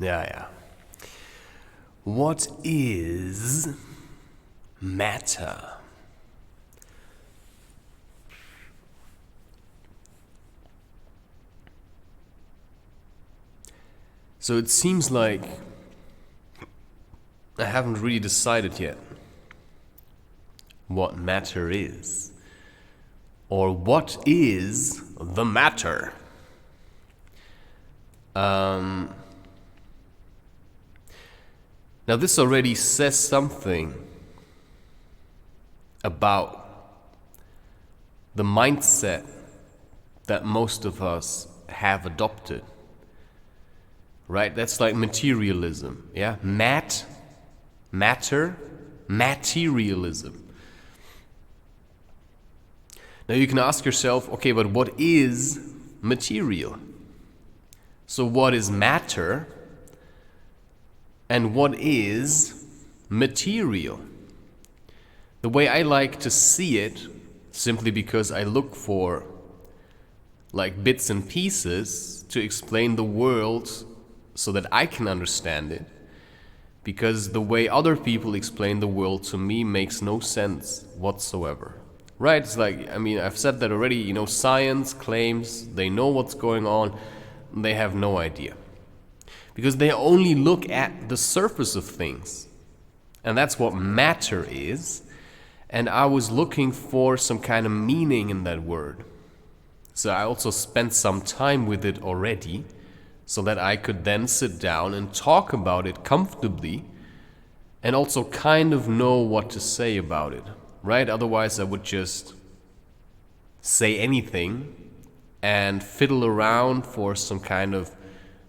Yeah. What is matter? So it seems like I haven't really decided yet what matter is, or what is the matter. Now this already says something about the mindset that most of us have adopted. Right? That's like materialism. Yeah? Matter, materialism. Now you can ask yourself, okay, but what is material? So what is matter? And what is material? The way I like to see it, simply because I look for like bits and pieces to explain the world so that I can understand it, because the way other people explain the world to me makes no sense whatsoever. Right? It's like, I mean, I've said that already, science claims they know what's going on, they have no idea. Because they only look at the surface of things. And that's what matter is. And I was looking for some kind of meaning in that word. So I also spent some time with it already, so that I could then sit down and talk about it comfortably and also kind of know what to say about it, right? Otherwise I would just say anything and fiddle around for some kind of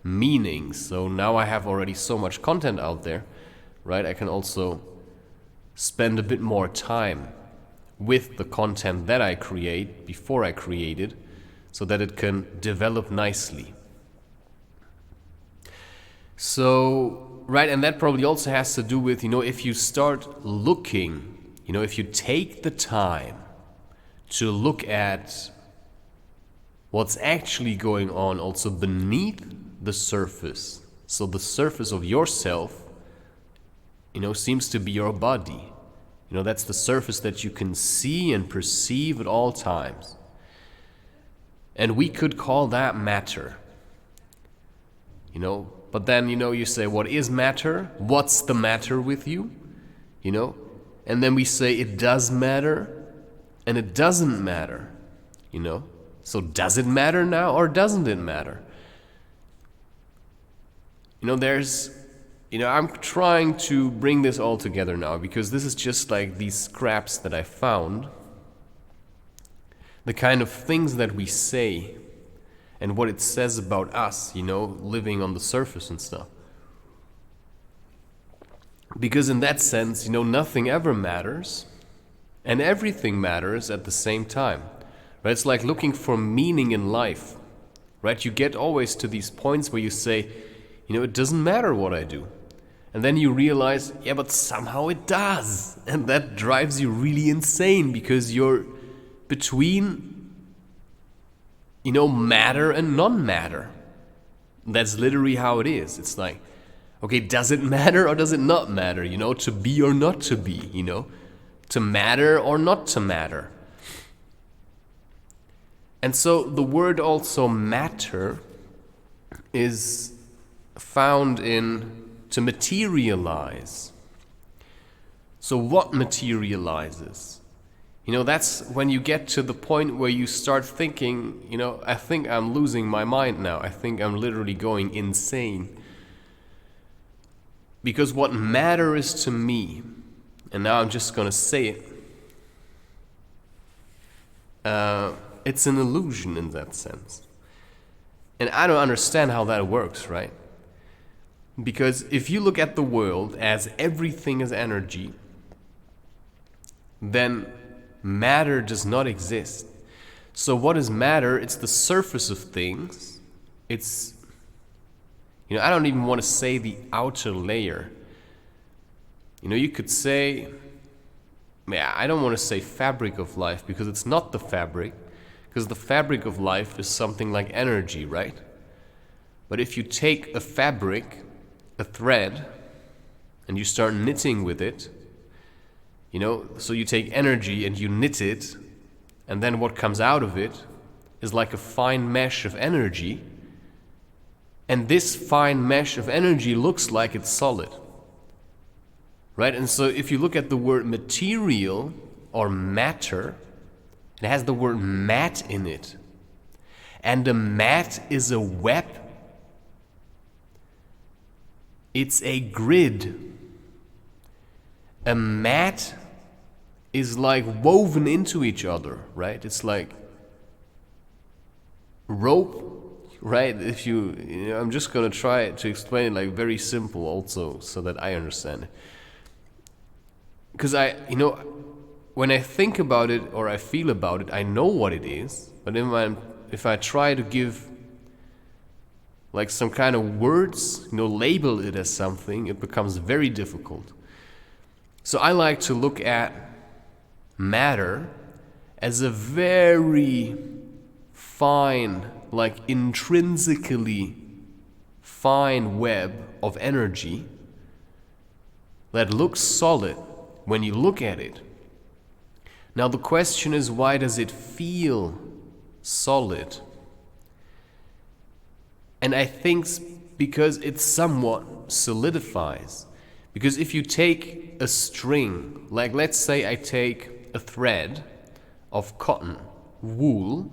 meaning. So now I have already so much content out there, right? I can also spend a bit more time with the content that I create before I create it, so that it can develop nicely. So, right, and that probably also has to do with, if you start looking, if you take the time to look at what's actually going on also beneath the surface. So the surface of yourself, seems to be your body. That's the surface that you can see and perceive at all times. And we could call that matter. But then, you say, what is matter? What's the matter with you? And then we say it does matter and it doesn't matter. So does it matter now or doesn't it matter? I'm trying to bring this all together now, because this is just like these scraps that I found. The kind of things that we say and what it says about us, living on the surface and stuff. Because in that sense, nothing ever matters and everything matters at the same time. Right? It's like looking for meaning in life. Right? You get always to these points where you say, it doesn't matter what I do. And then you realize, yeah, but somehow it does. And that drives you really insane, because you're between matter and non-matter. That's literally how it is. It's like, okay, does it matter or does it not matter? To be or not to be, to matter or not to matter. And so the word also matter is found in to materialize. So what materializes? That's when you get to the point where you start thinking, I think I'm losing my mind now. I think I'm literally going insane. Because what matter is to me, and now I'm just going to say it, it's an illusion in that sense. And I don't understand how that works, right? Because if you look at the world as everything is energy, then matter does not exist. So what is matter? It's the surface of things. It's, I don't even want to say the outer layer. You could say, I don't want to say fabric of life, because it's not the fabric. Because the fabric of life is something like energy, right? But if you take a fabric, a thread, and you start knitting with it, so you take energy and you knit it, and then what comes out of it is like a fine mesh of energy, and this fine mesh of energy looks like it's solid. Right? And so if you look at the word material or matter, it has the word mat in it. And a mat is a web. It's a grid. A mat is like woven into each other, right? It's like rope, right? I'm just gonna try to explain it like very simple also so that I understand it. Because when I think about it or I feel about it, I know what it is. But if I try to give like some kind of words, label it as something, it becomes very difficult. So I like to look at matter as a very fine, like intrinsically fine web of energy that looks solid when you look at it. Now the question is, why does it feel solid? And I think because it somewhat solidifies. Because if you take a string, like let's say I take a thread of cotton, wool,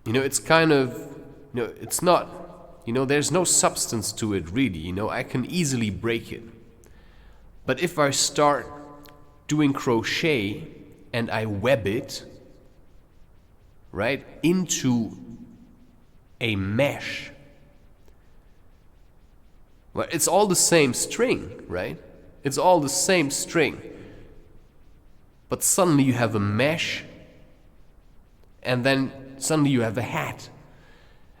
it's kind of, it's not, there's no substance to it really, I can easily break it. But if I start doing crochet and I web it, right, into a mesh, well, it's all the same string, right? It's all the same string. But suddenly you have a mesh, and then suddenly you have a hat.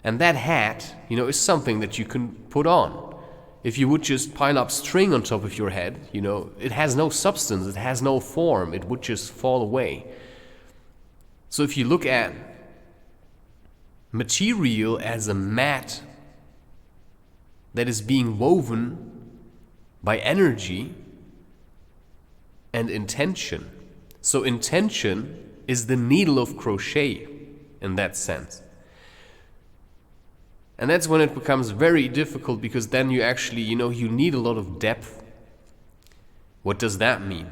And that hat, is something that you can put on. If you would just pile up string on top of your head, it has no substance, it has no form, it would just fall away. So if you look at material as a mat that is being woven by energy and intention. So intention is the needle of crochet in that sense. And that's when it becomes very difficult, because then you actually, you need a lot of depth. What does that mean?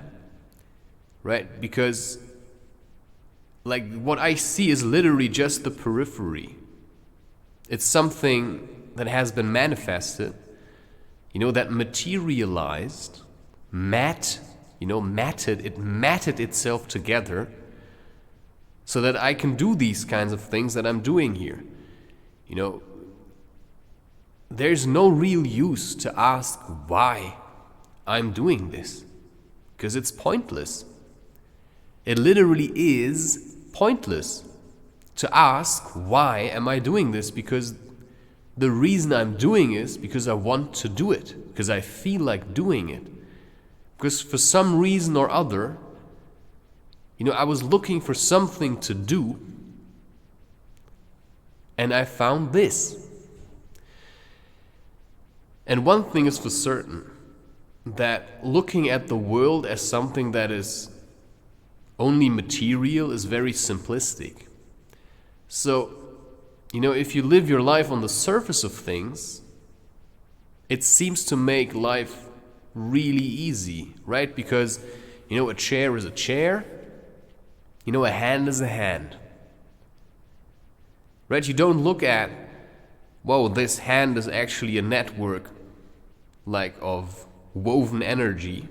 Right? Because like what I see is literally just the periphery. It's something that has been manifested, that materialized, matted itself together so that I can do these kinds of things that I'm doing here. There's no real use to ask why I'm doing this, because it's pointless. It literally is pointless to ask why am I doing this, because the reason I'm doing is because I want to do it, because I feel like doing it. Because for some reason or other, I was looking for something to do, and I found this. And one thing is for certain, that looking at the world as something that is only material is very simplistic. So, if you live your life on the surface of things, it seems to make life really easy, right? Because, a chair is a chair, a hand is a hand. Right? You don't look at, whoa, this hand is actually a network, like of woven energy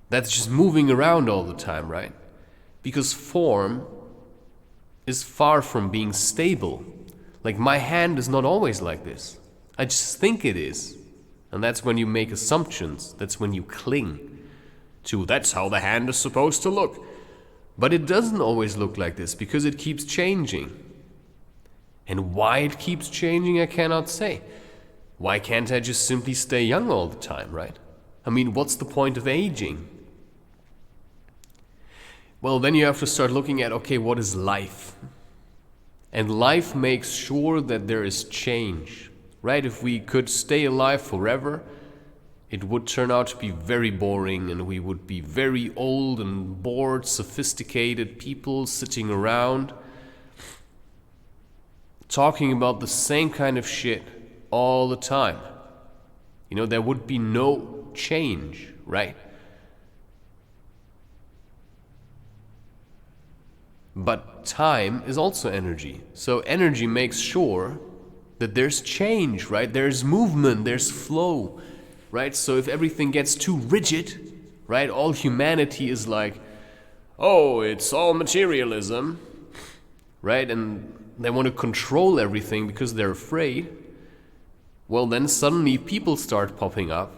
that's just moving around all the time, right? Because form is far from being stable. Like my hand is not always like this. I just think it is. And that's when you make assumptions. That's when you cling to, that's how the hand is supposed to look. But it doesn't always look like this, because it keeps changing. And why it keeps changing, I cannot say. Why can't I just simply stay young all the time, right? I mean, what's the point of aging? Well, then you have to start looking at, okay, what is life? And life makes sure that there is change, right? If we could stay alive forever, it would turn out to be very boring, and we would be very old and bored, sophisticated people sitting around talking about the same kind of shit all the time. You know, there would be no change, right? But time is also energy. So energy makes sure that there's change, right? There's movement, there's flow, right? So if everything gets too rigid, right, all humanity is like, oh, it's all materialism, right? And they want to control everything because they're afraid. Well, then suddenly people start popping up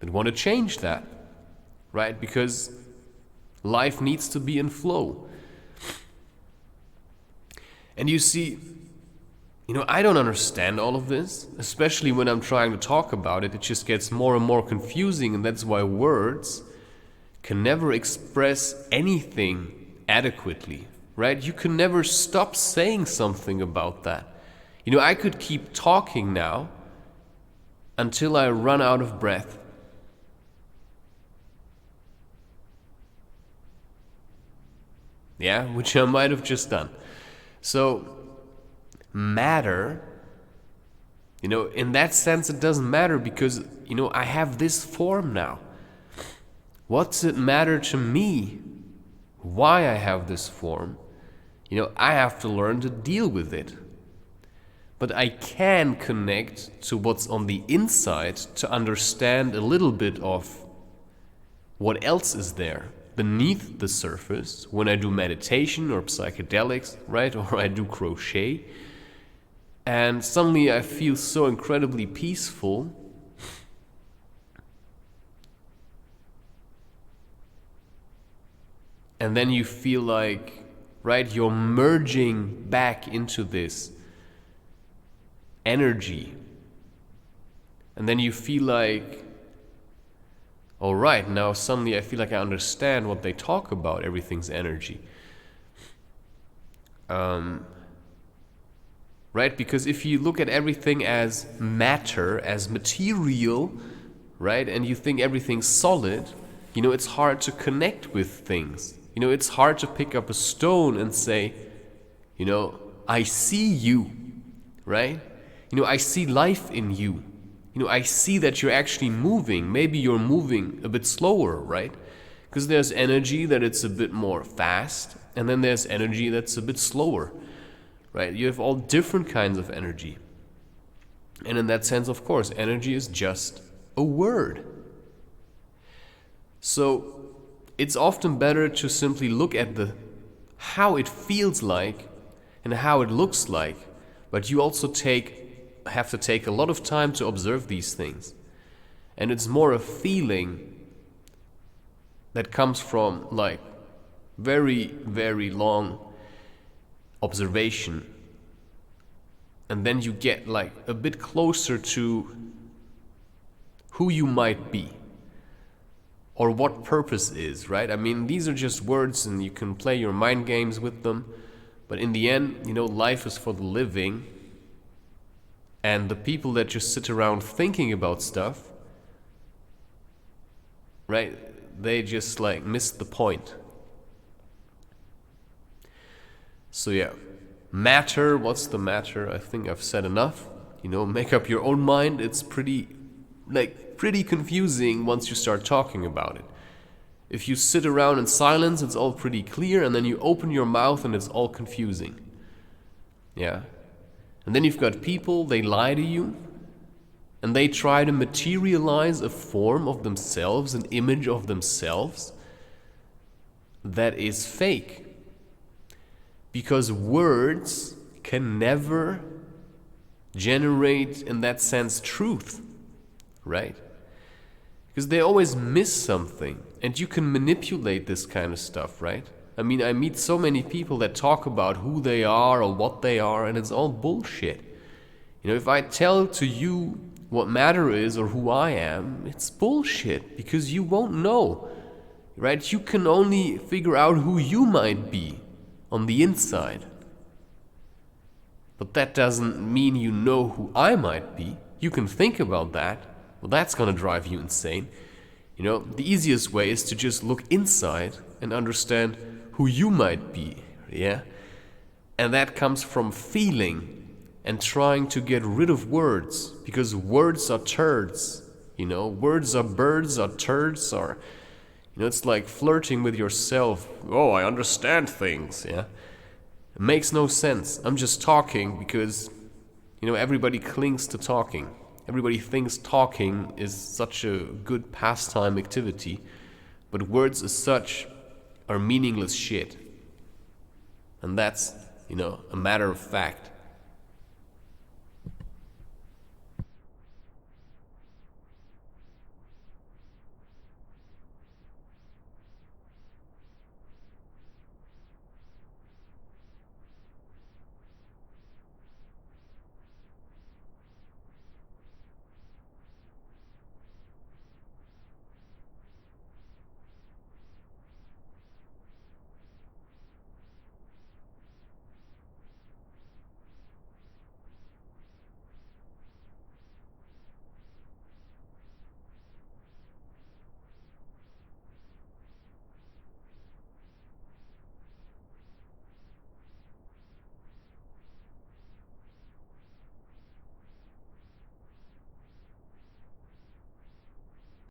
that want to change that, right? Because life needs to be in flow. And you see, you know, I don't understand all of this, especially when I'm trying to talk about it. It just gets more and more confusing, and that's why words can never express anything adequately, right? You can never stop saying something about that. You know, I could keep talking now until I run out of breath. Yeah, which I might have just done. So, matter, you know, in that sense it doesn't matter because, you know, I have this form now. What's it matter to me why I have this form? You know, I have to learn to deal with it. But I can connect to what's on the inside to understand a little bit of what else is there beneath the surface when I do meditation or psychedelics, right? Or I do crochet. And suddenly I feel so incredibly peaceful. And then you feel like, right, you're merging back into this energy. And then you feel like, all right, now suddenly I feel like I understand what they talk about. Everything's energy. Right? Because if you look at everything as matter, as material, right, and you think everything's solid, you know, it's hard to connect with things. You know, it's hard to pick up a stone and say, you know, I see you, right? You know, I see life in you. You know, I see that you're actually moving. Maybe you're moving a bit slower, right? Because there's energy that it's a bit more fast, and then there's energy that's a bit slower, right? You have all different kinds of energy. And in that sense, of course, energy is just a word. So it's often better to simply look at how it feels like and how it looks like, but you also have to take a lot of time to observe these things. And it's more a feeling that comes from like very, very long observation. And then you get like a bit closer to who you might be or what purpose is, right? I mean, these are just words and you can play your mind games with them. But in the end, you know, life is for the living. And the people that just sit around thinking about stuff, right, they just like miss the point. So yeah, matter, what's the matter? I think I've said enough. You know, make up your own mind. It's pretty confusing once you start talking about it. If you sit around in silence, it's all pretty clear, and then you open your mouth and it's all confusing. Yeah. And then you've got people, they lie to you, and they try to materialize a form of themselves, an image of themselves that is fake. Because words can never generate, in that sense, truth, right? Because they always miss something, and you can manipulate this kind of stuff, right? I mean, I meet so many people that talk about who they are or what they are, and it's all bullshit. You know, if I tell to you what matter is or who I am, it's bullshit, because you won't know, right? You can only figure out who you might be on the inside. But that doesn't mean you know who I might be. You can think about that. Well, that's gonna drive you insane. You know, the easiest way is to just look inside and understand who you might be, yeah? And that comes from feeling and trying to get rid of words, because words are turds, you know? Words are birds, are turds, are, you know, it's like flirting with yourself. Oh, I understand things, yeah? It makes no sense. I'm just talking because, you know, everybody clings to talking. Everybody thinks talking is such a good pastime activity, but words as such are meaningless shit. And that's, you know, a matter of fact.